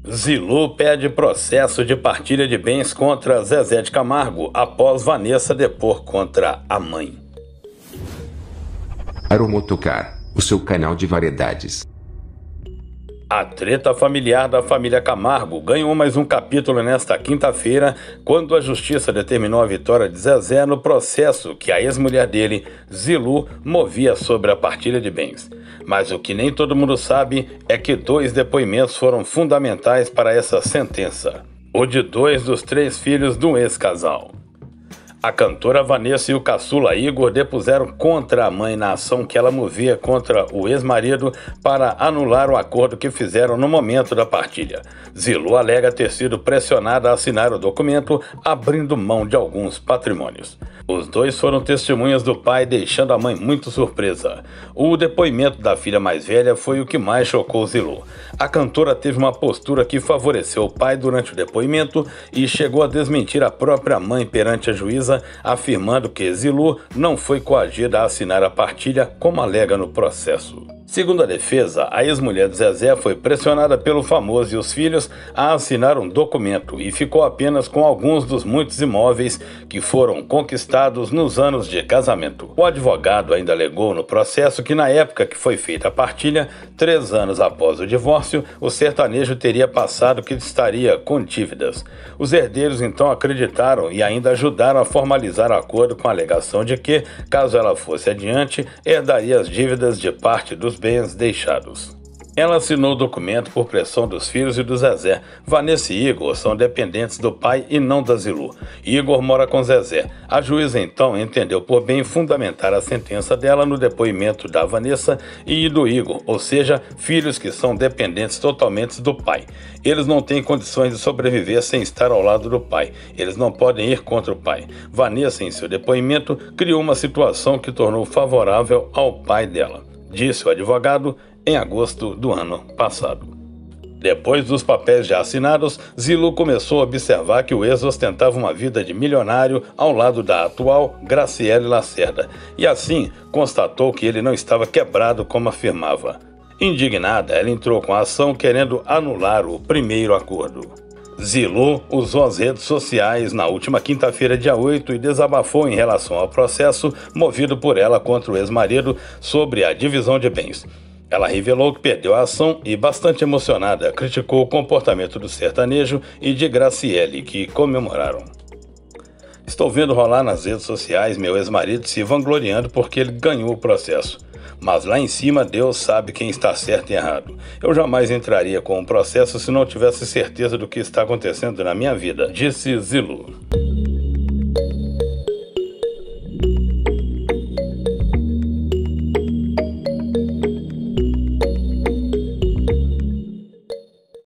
Zilu pede processo de partilha de bens contra Zezé de Camargo após Vanessa depor contra a mãe. Aromotocar, o seu canal de variedades. A treta familiar da família Camargo ganhou mais um capítulo nesta quinta-feira, quando a justiça determinou a vitória de Zezé no processo que a ex-mulher dele, Zilu, movia sobre a partilha de bens. Mas o que nem todo mundo sabe é que dois depoimentos foram fundamentais para essa sentença: o de 2 dos 3 filhos do ex-casal. A cantora Vanessa e o caçula Igor depuseram contra a mãe na ação que ela movia contra o ex-marido para anular o acordo que fizeram no momento da partilha. Zilu alega ter sido pressionada a assinar o documento, abrindo mão de alguns patrimônios. Os dois foram testemunhas do pai, deixando a mãe muito surpresa. O depoimento da filha mais velha foi o que mais chocou Zilu. A cantora teve uma postura que favoreceu o pai durante o depoimento e chegou a desmentir a própria mãe perante a juíza, afirmando que Zilu não foi coagida a assinar a partilha, como alega no processo. Segundo a defesa, a ex-mulher de Zezé foi pressionada pelo famoso e os filhos a assinar um documento e ficou apenas com alguns dos muitos imóveis que foram conquistados nos anos de casamento. O advogado ainda alegou no processo que na época que foi feita a partilha, 3 anos após o divórcio, o sertanejo teria passado que estaria com dívidas. Os herdeiros então acreditaram e ainda ajudaram a formalizar o acordo com a alegação de que, caso ela fosse adiante, herdaria as dívidas de parte dos bens deixados. Ela assinou o documento por pressão dos filhos e do Zezé. Vanessa e Igor são dependentes do pai e não da Zilu. Igor mora com Zezé. A juíza então entendeu por bem fundamentar a sentença dela no depoimento da Vanessa e do Igor, ou seja, filhos que são dependentes totalmente do pai. Eles não têm condições de sobreviver sem estar ao lado do pai. Eles não podem ir contra o pai. Vanessa, em seu depoimento, criou uma situação que tornou favorável ao pai dela, disse o advogado em agosto do ano passado. Depois dos papéis já assinados, Zilu começou a observar que o ex ostentava uma vida de milionário ao lado da atual Graciele Lacerda, e assim constatou que ele não estava quebrado como afirmava. Indignada, ela entrou com a ação querendo anular o primeiro acordo. Zilu usou as redes sociais na última quinta-feira, dia 8, e desabafou em relação ao processo movido por ela contra o ex-marido sobre a divisão de bens. Ela revelou que perdeu a ação e, bastante emocionada, criticou o comportamento do sertanejo e de Graciele, que comemoraram. Estou vendo rolar nas redes sociais meu ex-marido se vangloriando porque ele ganhou o processo. Mas lá em cima Deus sabe quem está certo e errado. Eu jamais entraria com um processo se não tivesse certeza do que está acontecendo na minha vida, disse Zilu.